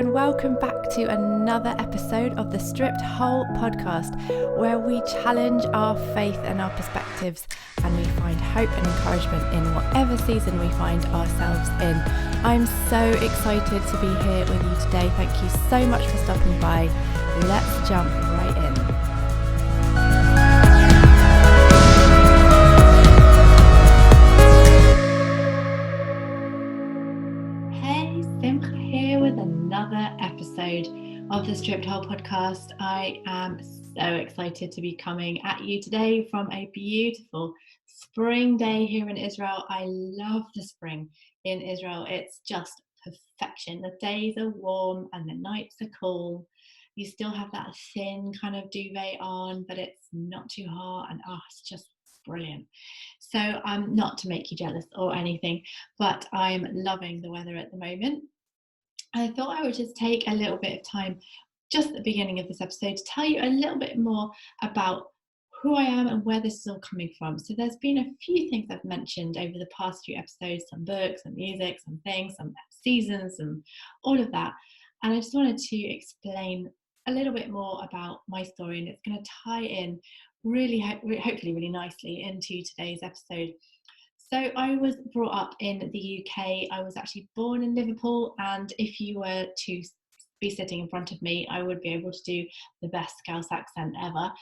and welcome back to another episode of the Stripped Whole podcast, where we challenge our faith and our perspectives, and we find hope and encouragement in whatever season we find ourselves in. I'm so excited to be here with you today. Thank you so much for stopping by. Let's jump right in. Simcha here with another episode of the Stripped Whole podcast. I am so excited to be coming at you today from a beautiful spring day here in Israel. I love the spring in Israel. It's just perfection. The days are warm and the nights are cool. You still have that thin kind of duvet on, but it's not too hot, and it's just brilliant. So not to make you jealous or anything, but I'm loving the weather at the moment. I thought I would just take a little bit of time just at the beginning of this episode to tell you a little bit more about who I am and where this is all coming from. So there's been a few things I've mentioned over the past few episodes, some books, some music, some things, some seasons, and all of that. And I just wanted to explain a little bit more about my story, and it's going to tie in really, hopefully really nicely into today's episode. So I was brought up in the UK. I was actually born in Liverpool, and if you were to be sitting in front of me, I would be able to do the best Scouse accent ever.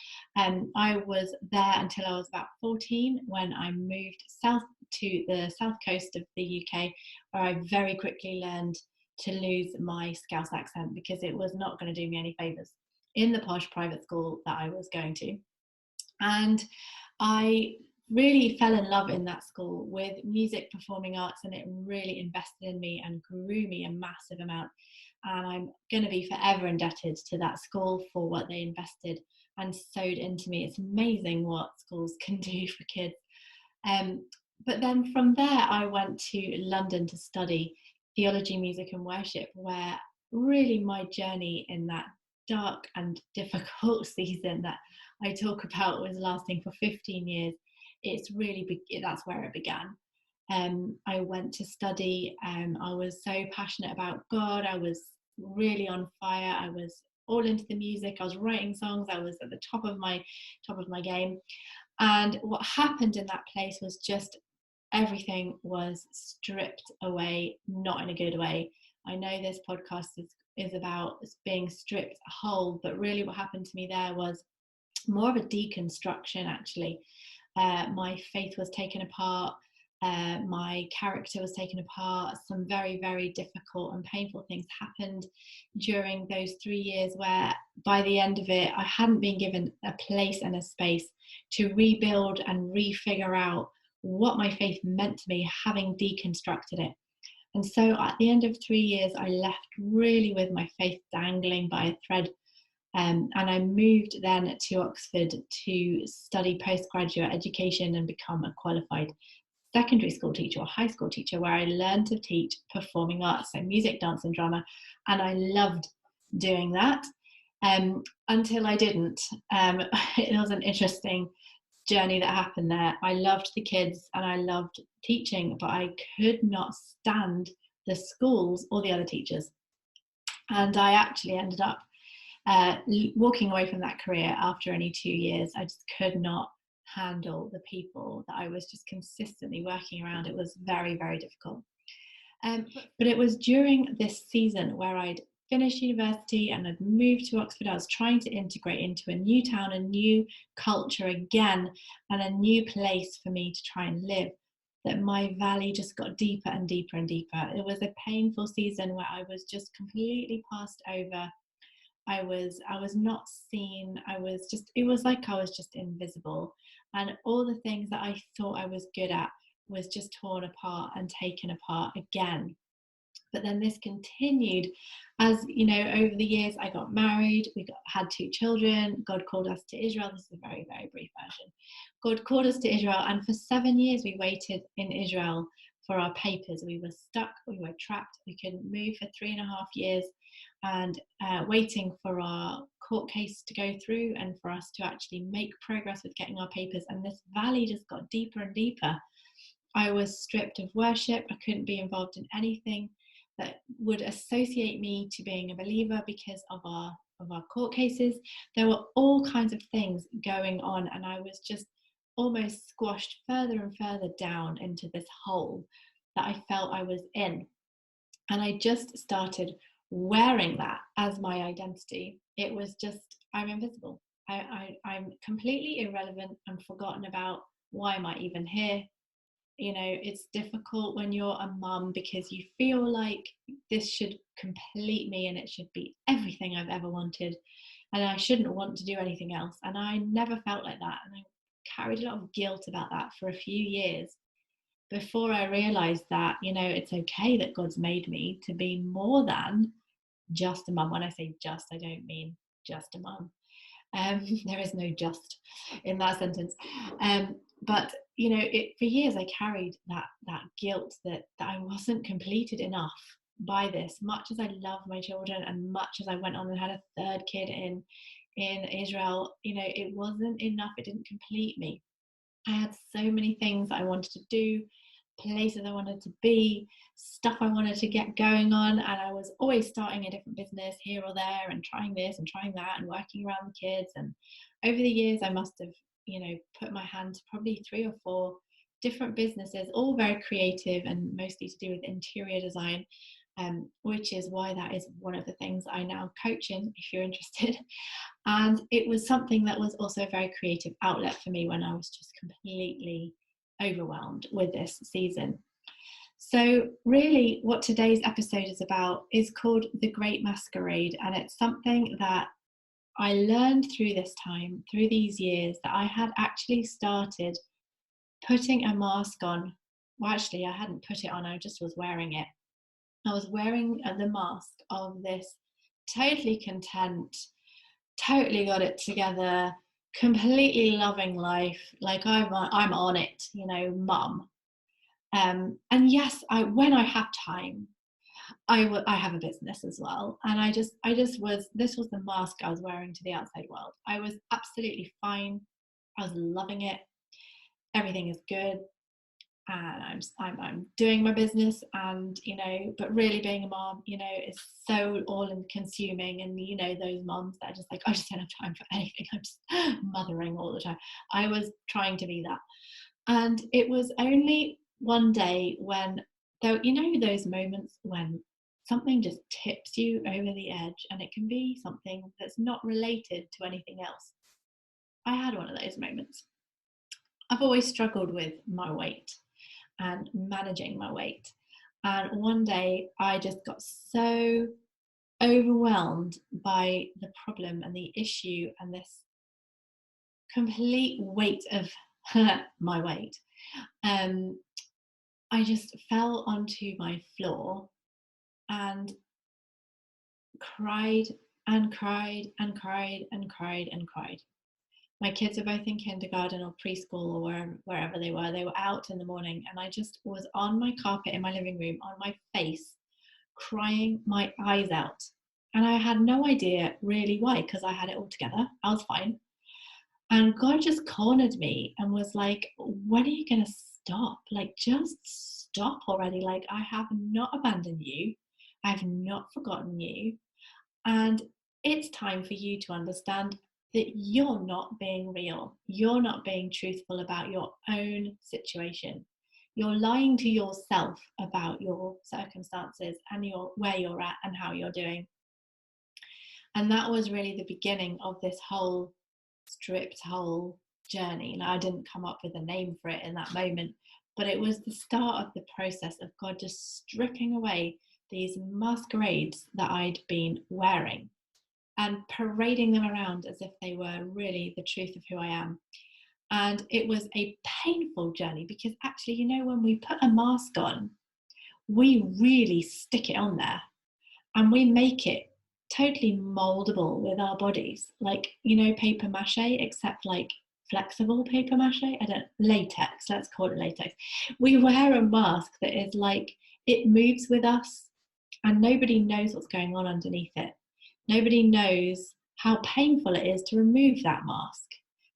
I was there until I was about 14 when I moved south to the south coast of the UK, where I very quickly learned to lose my Scouse accent because it was not going to do me any favours in the posh private school that I was going to. And I really fell in love in that school with music, performing arts, and it really invested in me and grew me a massive amount. And I'm going to be forever indebted to that school for what they invested and sewed into me. It's amazing what schools can do for kids. But then from there, I went to London to study theology, music and worship, where really my journey in that dark and difficult season that I talk about was lasting for 15 years. That's where it began. I went to study. I was so passionate about God. I was really on fire. I was all into the music. I was writing songs. I was at the top of my game. And what happened in that place was just everything was stripped away, not in a good way. I know this podcast is about being stripped whole, but really what happened to me there was more of a deconstruction, actually. My faith was taken apart, my character was taken apart. Some very, very difficult and painful things happened during those 3 years, where by the end of it, I hadn't been given a place and a space to rebuild and refigure out what my faith meant to me, having deconstructed it. And so at the end of 3 years, I left really with my faith dangling by a thread. And I moved then to Oxford to study postgraduate education and become a qualified secondary school teacher or high school teacher, where I learned to teach performing arts, so music, dance and drama. And I loved doing that until I didn't. It was an interesting journey that happened there. I loved the kids and I loved teaching, but I could not stand the schools or the other teachers. And I actually ended up walking away from that career after only 2 years. I just could not handle the people that I was just consistently working around. It was very, very difficult. But it was during this season where I'd finished university and I'd moved to Oxford. I was trying to integrate into a new town, a new culture again, and a new place for me to try and live, that my valley just got deeper and deeper and deeper. It was a painful season where I was just completely passed over. I was not seen. It was like I was just invisible, and all the things that I thought I was good at was just torn apart and taken apart again. But then this continued as, over the years. I got married, had 2 children. God called us to Israel. This is a very, very brief version. God called us to Israel, and for 7 years we waited in Israel for our papers. We were stuck, we were trapped. We couldn't move for 3.5 years, and waiting for our court case to go through and for us to actually make progress with getting our papers. And this valley just got deeper and deeper. I was stripped of worship. I couldn't be involved in anything that would associate me to being a believer because of our court cases. There were all kinds of things going on, and I was just almost squashed further and further down into this hole that I felt I was in. And I just started wearing that as my identity. It was just, I'm invisible. I'm completely irrelevant. I'm forgotten about. Why am I even here? You know, it's difficult when you're a mum because you feel like this should complete me and it should be everything I've ever wanted, and I shouldn't want to do anything else. And I never felt like that. And I carried a lot of guilt about that for a few years before I realized that, you know, it's okay that God's made me to be more than just a mum. When I say just, I don't mean just a mum. There is no just in that sentence. But you know, for years I carried that guilt that I wasn't completed enough by this. Much as I love my children, and much as I went on and had a third kid in Israel, you know, it wasn't enough. It didn't complete me. I had so many things that I wanted to do, places I wanted to be, stuff I wanted to get going on, and I was always starting a different business here or there and trying this and trying that and working around the kids. And over the years I must have, you know, put my hand to probably 3 or 4 different businesses, all very creative and mostly to do with interior design, which is why that is one of the things I now coach in, if you're interested. And it was something that was also a very creative outlet for me when I was just completely overwhelmed with this season. So really what today's episode is about is called The Great Masquerade, and it's something that I learned through this time, through these years, that I had actually started putting a mask on. Well, actually I hadn't put it on, I just was wearing it. I was wearing the mask of this totally content, totally got it together, completely loving life, like I'm on it, you know, mum. And yes, when I have time, I have a business as well, and I just was, this was the mask I was wearing to the outside world. I was absolutely fine. I was loving it. Everything is good, and I'm doing my business, and you know, but really being a mom, you know, is so all consuming. And you know, those moms that are just like, I just don't have time for anything, I'm just mothering all the time. I was trying to be that. And it was only one day when, though, you know, those moments when something just tips you over the edge, and it can be something that's not related to anything else. I had one of those moments. I've always struggled with my weight and managing my weight. And one day I just got so overwhelmed by the problem and the issue and this complete weight of my weight. I just fell onto my floor and cried and cried and cried and cried and cried. My kids are both in kindergarten or preschool or wherever they were. They were out in the morning, and I just was on my carpet in my living room on my face, crying my eyes out. And I had no idea really why, because I had it all together. I was fine. And God just cornered me and was like, when are you going to stop? Like, just stop already. Like, I have not abandoned you. I have not forgotten you. And it's time for you to understand that you're not being real. You're not being truthful about your own situation. You're lying to yourself about your circumstances and where you're at and how you're doing. And that was really the beginning of this whole stripped whole journey. Now, I didn't come up with a name for it in that moment, but it was the start of the process of God just stripping away these masquerades that I'd been wearing and parading them around as if they were really the truth of who I am. And it was a painful journey because actually, you know, when we put a mask on, we really stick it on there and we make it totally moldable with our bodies, like, you know, paper mache, except like flexible paper mache. Latex, let's call it latex. We wear a mask that is like, it moves with us and nobody knows what's going on underneath it. Nobody knows how painful it is to remove that mask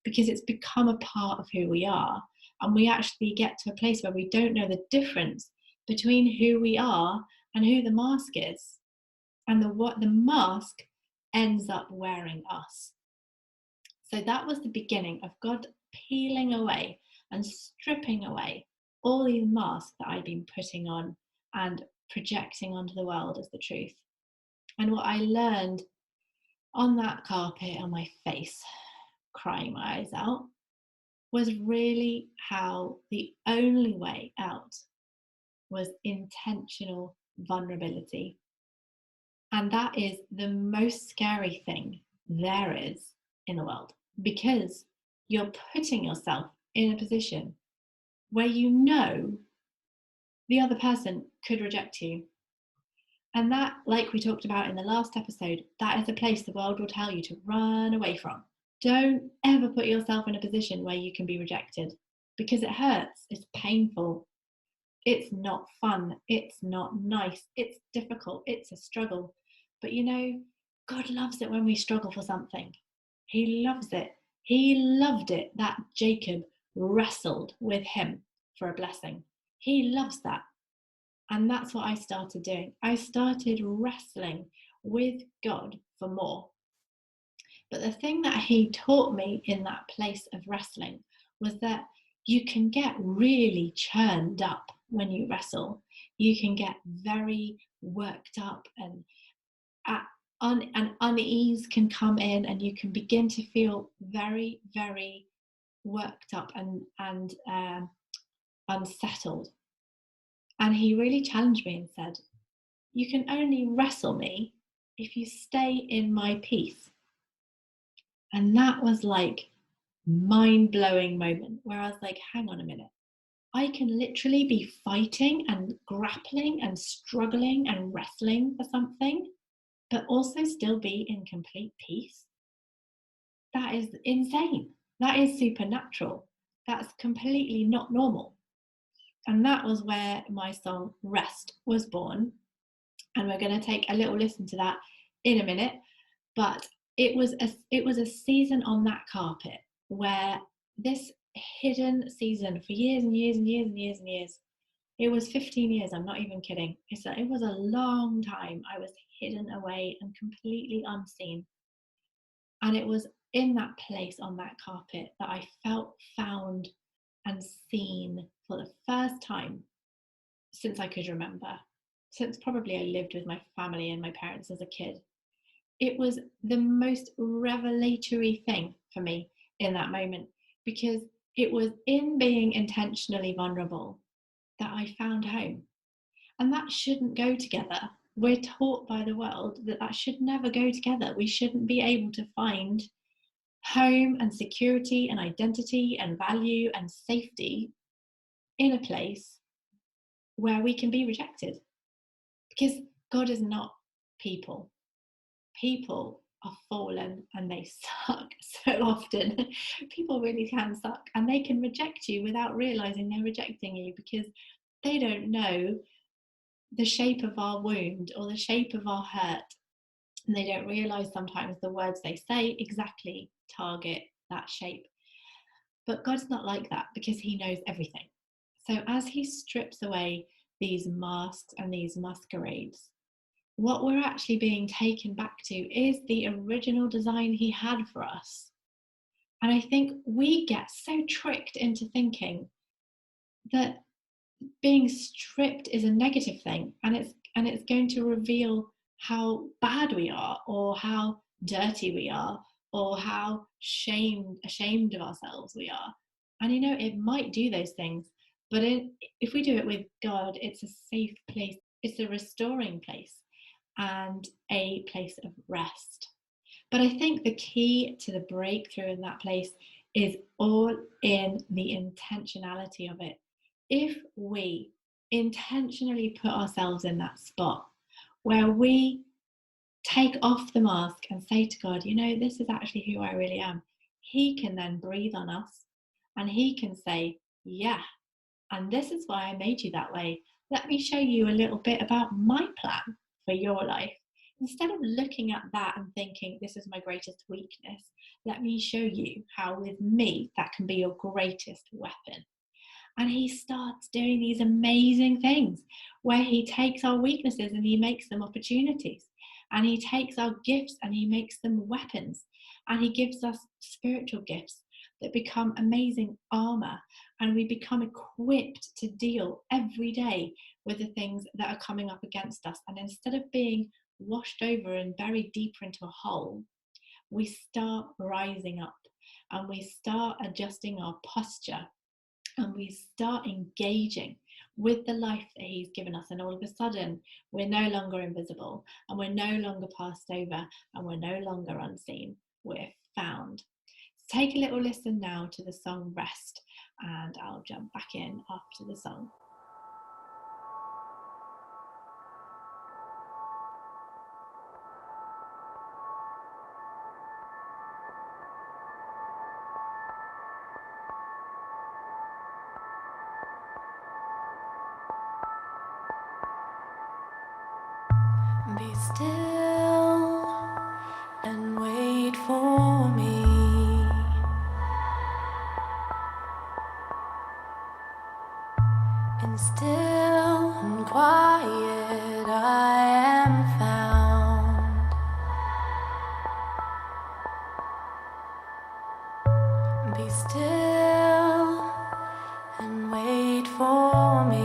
because it's become a part of who we are. And we actually get to a place where we don't know the difference between who we are and who the mask is, and what the mask ends up wearing us. So that was the beginning of God peeling away and stripping away all these masks that I'd been putting on and projecting onto the world as the truth. And what I learned on that carpet, on my face, crying my eyes out, was really how the only way out was intentional vulnerability. And that is the most scary thing there is in the world, because you're putting yourself in a position where you know the other person could reject you. And that, like we talked about in the last episode, that is a place the world will tell you to run away from. Don't ever put yourself in a position where you can be rejected, because it hurts, it's painful, it's not fun, it's not nice, it's difficult, it's a struggle. But you know, God loves it when we struggle for something. He loves it. He loved it that Jacob wrestled with him for a blessing. He loves that. And that's what I started doing. I started wrestling with God for more. But the thing that he taught me in that place of wrestling was that you can get really churned up when you wrestle. You can get very worked up, and unease can come in, and you can begin to feel very, very worked up and unsettled. And he really challenged me and said, you can only wrestle me if you stay in my peace. And that was like mind-blowing moment where I was like, hang on a minute. I can literally be fighting and grappling and struggling and wrestling for something, but also still be in complete peace. That is insane. That is supernatural. That's completely not normal. And that was where my song Rest was born. And we're going to take a little listen to that in a minute. But it was a season on that carpet where this hidden season for years and years and years and years and years, it was 15 years, I'm not even kidding. It was a long time I was hidden away and completely unseen. And it was in that place on that carpet that I felt found and seen for the first time since I could remember, since probably I lived with my family and my parents as a kid. It was the most revelatory thing for me in that moment, because it was in being intentionally vulnerable that I found home. And that shouldn't go together. We're taught by the world that that should never go together. We shouldn't be able to find home and security and identity and value and safety in a place where we can be rejected. Because God is not people. People are fallen and they suck so often. People really can suck, and they can reject you without realizing they're rejecting you, because they don't know the shape of our wound or the shape of our hurt, and they don't realize sometimes the words they say exactly target that shape. But God's not like that, because he knows everything. So as he strips away these masks and these masquerades, what we're actually being taken back to is the original design he had for us. And I think we get so tricked into thinking that being stripped is a negative thing, and it's going to reveal how bad we are, or how dirty we are, or how ashamed of ourselves we are. And you know, it might do those things, but if we do it with God, it's a safe place, it's a restoring place, and a place of rest. But I think the key to the breakthrough in that place is all in the intentionality of it. If we intentionally put ourselves in that spot where we take off the mask and say to God, you know, this is actually who I really am, he can then breathe on us, and he can say, yeah, and this is why I made you that way. Let me show you a little bit about my plan for your life. Instead of looking at that and thinking, this is my greatest weakness, let me show you how with me that can be your greatest weapon. And he starts doing these amazing things where he takes our weaknesses and he makes them opportunities. And he takes our gifts and he makes them weapons. And he gives us spiritual gifts that become amazing armor. And we become equipped to deal every day with the things that are coming up against us. And instead of being washed over and buried deeper into a hole, we start rising up and we start adjusting our posture and we start engaging with the life that he's given us. And all of a sudden, we're no longer invisible and we're no longer passed over and we're no longer unseen. We're found. So take a little listen now to the song Rest, and I'll jump back in after the song. Be still and wait for me. In still and quiet I am found. Be still and wait for me.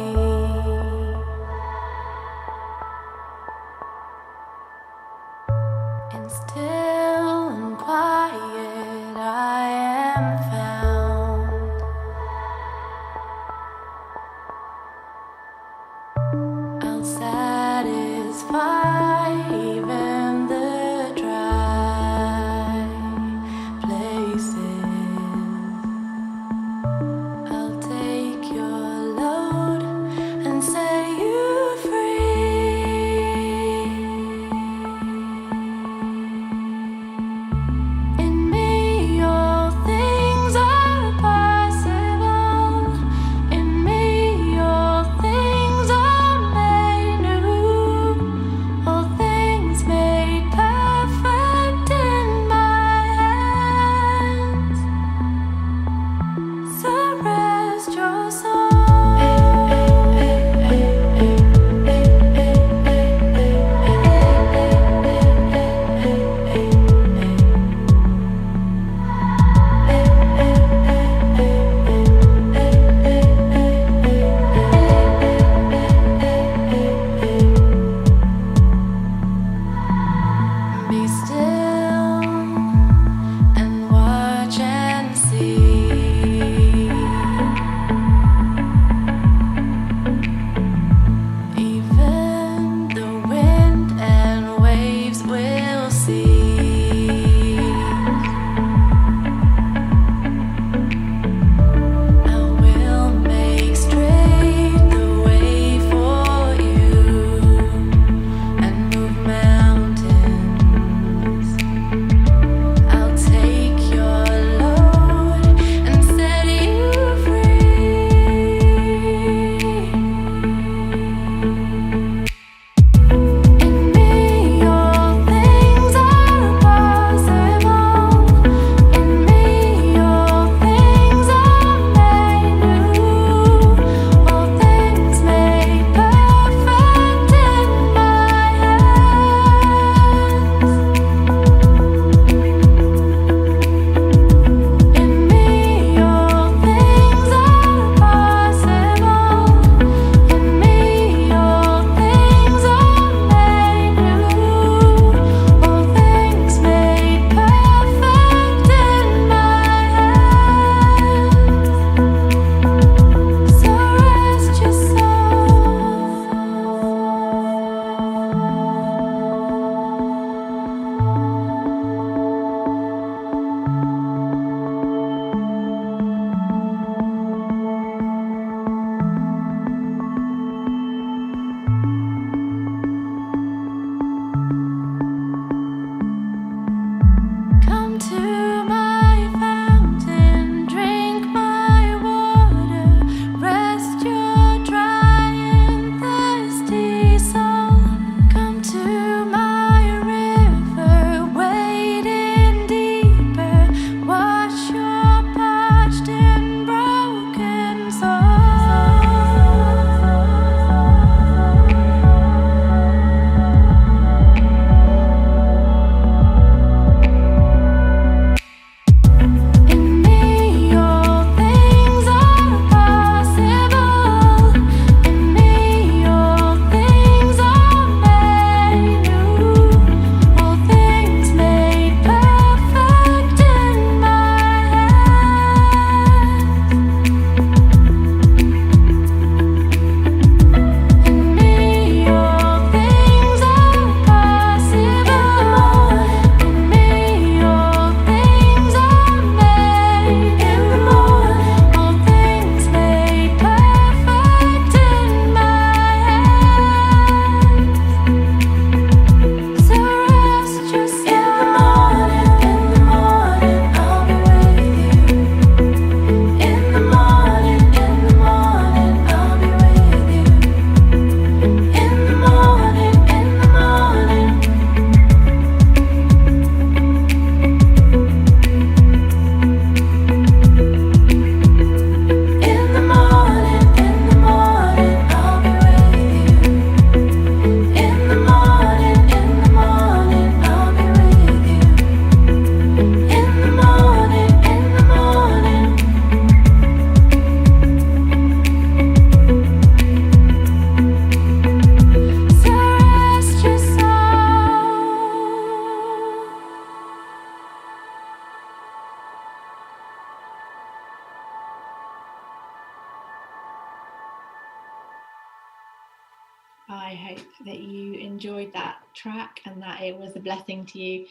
that you enjoyed that track and that it was a blessing to you.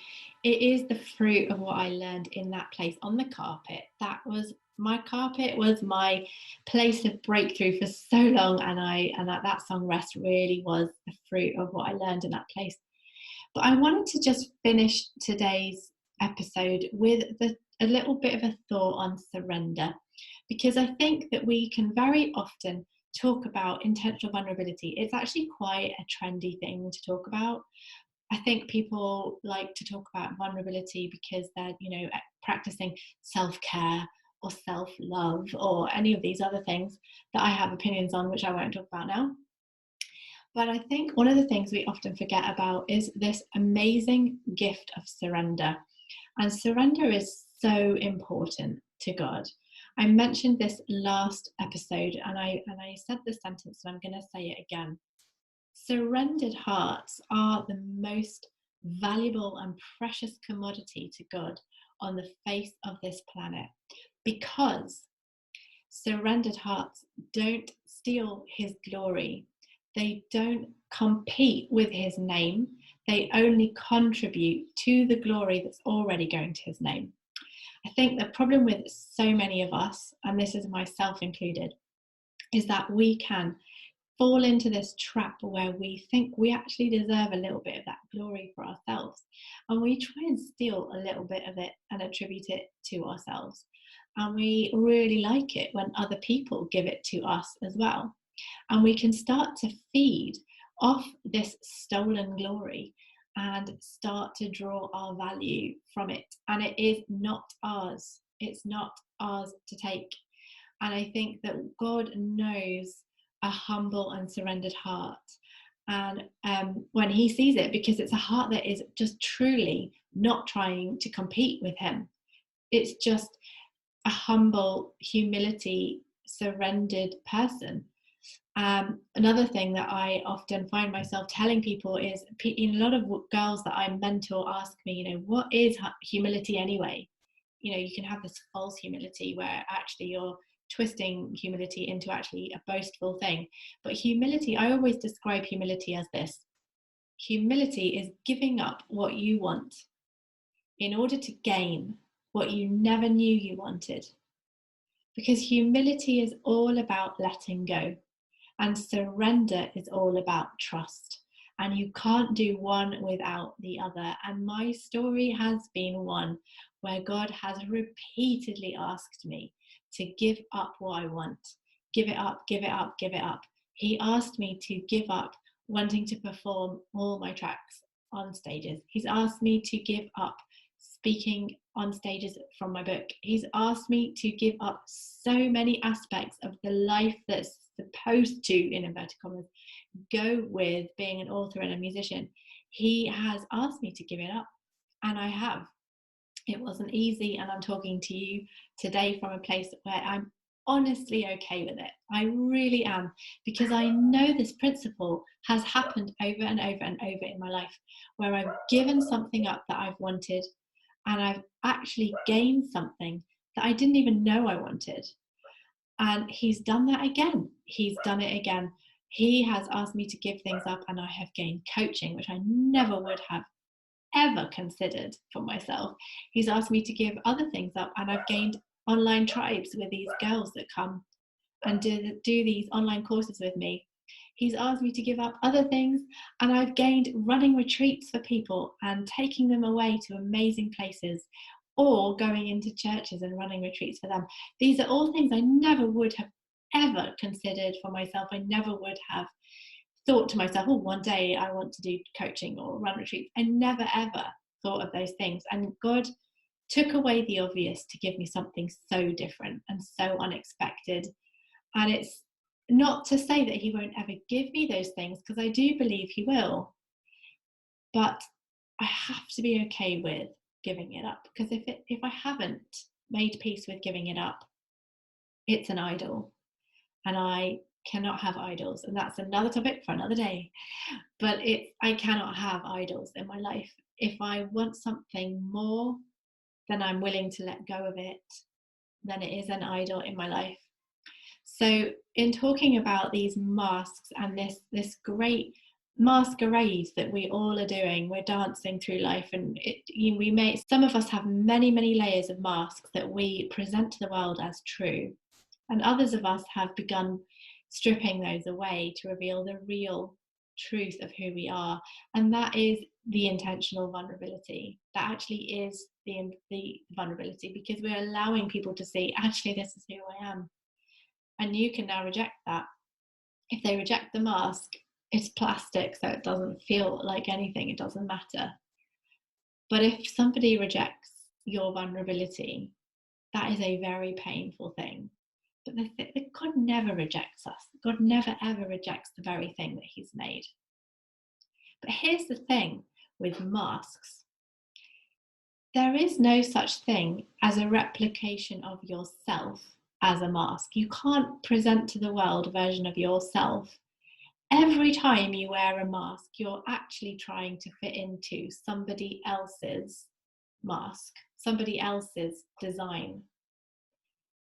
It is the fruit of what I learned in that place on the carpet. That was my carpet, was my place of breakthrough for so long, and that song Rest really was the fruit of what I learned in that place. But I wanted to just finish today's episode with a little bit of a thought on surrender, because I think that we can very often talk about intentional vulnerability. It's actually quite a trendy thing to talk about. I think people like to talk about vulnerability because they're, practicing self-care or self-love or any of these other things that I have opinions on, which I won't talk about now. But I think one of the things we often forget about is this amazing gift of surrender. And surrender is so important to God. I mentioned this last episode and I said this sentence and I'm going to say it again. Surrendered hearts are the most valuable and precious commodity to God on the face of this planet, because surrendered hearts don't steal his glory. They don't compete with his name. They only contribute to the glory that's already going to his name. I think the problem with so many of us, and this is myself included, is that we can fall into this trap where we think we actually deserve a little bit of that glory for ourselves. And we try and steal a little bit of it and attribute it to ourselves. And we really like it when other people give it to us as well. And we can start to feed off this stolen glory and start to draw our value from it. And it is not ours. It's not ours to take. And I think that God knows a humble and surrendered heart. And when he sees it, because it's a heart that is just truly not trying to compete with him, it's just a humble, humility, surrendered person. Another thing that I often find myself telling people is, a lot of girls that I mentor ask me, what is humility anyway? You can have this false humility where actually you're twisting humility into actually a boastful thing. But humility, I always describe humility as this. Humility is giving up what you want in order to gain what you never knew you wanted. Because humility is all about letting go. And surrender is all about trust. And you can't do one without the other. And my story has been one where God has repeatedly asked me to give up what I want. Give it up, give it up, give it up. He asked me to give up wanting to perform all my tracks on stages. He's asked me to give up speaking on stages from my book. He's asked me to give up so many aspects of the life that's supposed to, in inverted commas, go with being an author and a musician. He has asked me to give it up, and I have. It wasn't easy, and I'm talking to you today from a place where I'm honestly okay with it. I really am, because I know this principle has happened over and over and over in my life, where I've given something up that I've wanted, and I've actually gained something that I didn't even know I wanted. And he's done that again. He's done it again. He has asked me to give things up, and I have gained coaching, which I never would have ever considered for myself. He's asked me to give other things up, and I've gained online tribes with these girls that come and do these online courses with me. He's asked me to give up other things, and I've gained running retreats for people and taking them away to amazing places, or going into churches and running retreats for them. These are all things I never would have ever considered for myself. I never would have thought to myself, oh, one day I want to do coaching or run retreats. I never ever thought of those things. And God took away the obvious to give me something so different and so unexpected. And it's not to say that he won't ever give me those things, because I do believe he will. But I have to be okay with giving it up, because if I haven't made peace with giving it up, it's an idol, and I cannot have idols, and that's another topic for another day. But I cannot have idols in my life. If I want something more than I'm willing to let go of it, then it is an idol in my life. So in talking about these masks and this great masquerade that we all are doing. We're dancing through life, and some of us have many, many layers of masks that we present to the world as true, and others of us have begun stripping those away to reveal the real truth of who we are. And that is the intentional vulnerability. That actually is the vulnerability, because we're allowing people to see, actually, this is who I am. And you can now reject that. If they reject the mask, it's plastic, so it doesn't feel like anything, it doesn't matter. But if somebody rejects your vulnerability, that is a very painful thing. But God never rejects us. God never ever rejects the very thing that he's made. But here's the thing with masks. There is no such thing as a replication of yourself as a mask. You can't present to the world a version of yourself. Every time you wear a mask, you're actually trying to fit into somebody else's mask, somebody else's design.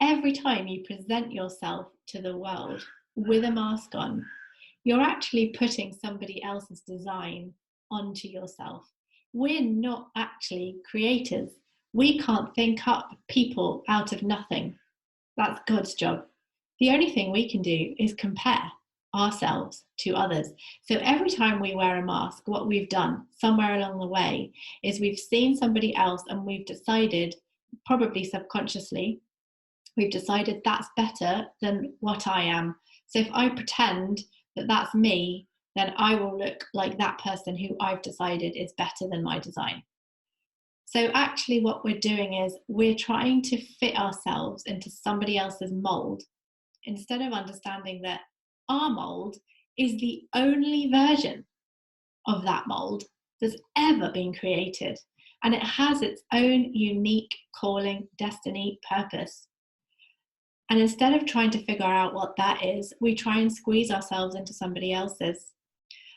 Every time you present yourself to the world with a mask on, you're actually putting somebody else's design onto yourself. We're not actually creators. We can't think up people out of nothing. That's God's job. The only thing we can do is compare ourselves to others. So every time we wear a mask, what we've done somewhere along the way is we've seen somebody else and we've decided, probably subconsciously, we've decided that's better than what I am. So if I pretend that that's me, then I will look like that person who I've decided is better than my design. So actually what we're doing is we're trying to fit ourselves into somebody else's mold, instead of understanding that our mold is the only version of that mold that's ever been created. And it has its own unique calling, destiny, purpose. And instead of trying to figure out what that is, we try and squeeze ourselves into somebody else's.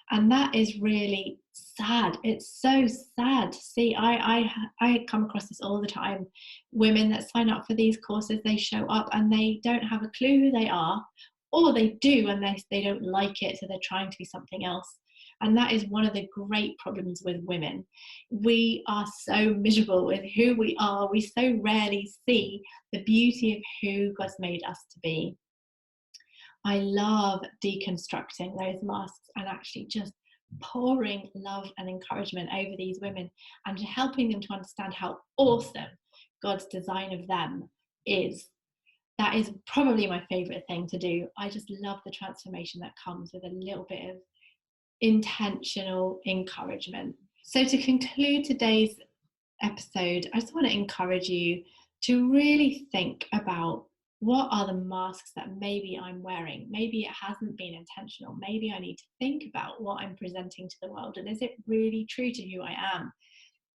And that is really sad. It's so sad to see. I come across this all the time. Women that sign up for these courses, they show up and they don't have a clue who they are, or they do and they don't like it, so they're trying to be something else. And that is one of the great problems with women. We are so miserable with who we are. We so rarely see the beauty of who God's made us to be. I love deconstructing those masks and actually just pouring love and encouragement over these women and helping them to understand how awesome God's design of them is. That is probably my favorite thing to do. I just love the transformation that comes with a little bit of intentional encouragement. So to conclude today's episode, I just want to encourage you to really think about, what are the masks that maybe I'm wearing? Maybe it hasn't been intentional. Maybe I need to think about what I'm presenting to the world, and is it really true to who I am?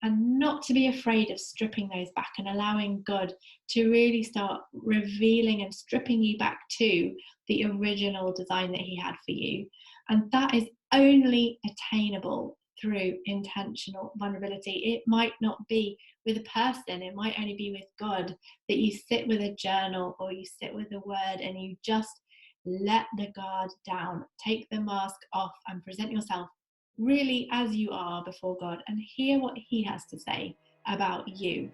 And not to be afraid of stripping those back and allowing God to really start revealing and stripping you back to the original design that he had for you. And that is only attainable through intentional vulnerability. It might not be with a person, it might only be with God, that you sit with a journal or you sit with a word and you just let the guard down, take the mask off and present yourself really as you are before God and hear what he has to say about you.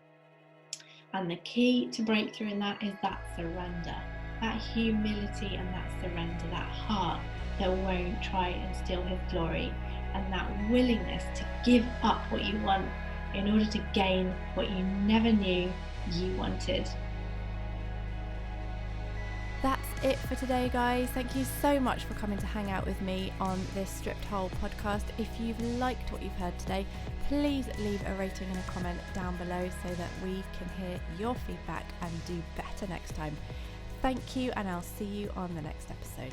And the key to breakthrough in that is that surrender, that humility and that surrender, that heart that won't try and steal his glory, and that willingness to give up what you want in order to gain what you never knew you wanted. That's it for today, guys. Thank you so much for coming to hang out with me on this Stripped Whole podcast. If you've liked what you've heard today, please leave a rating and a comment down below so that we can hear your feedback and do better next time. Thank you, and I'll see you on the next episode.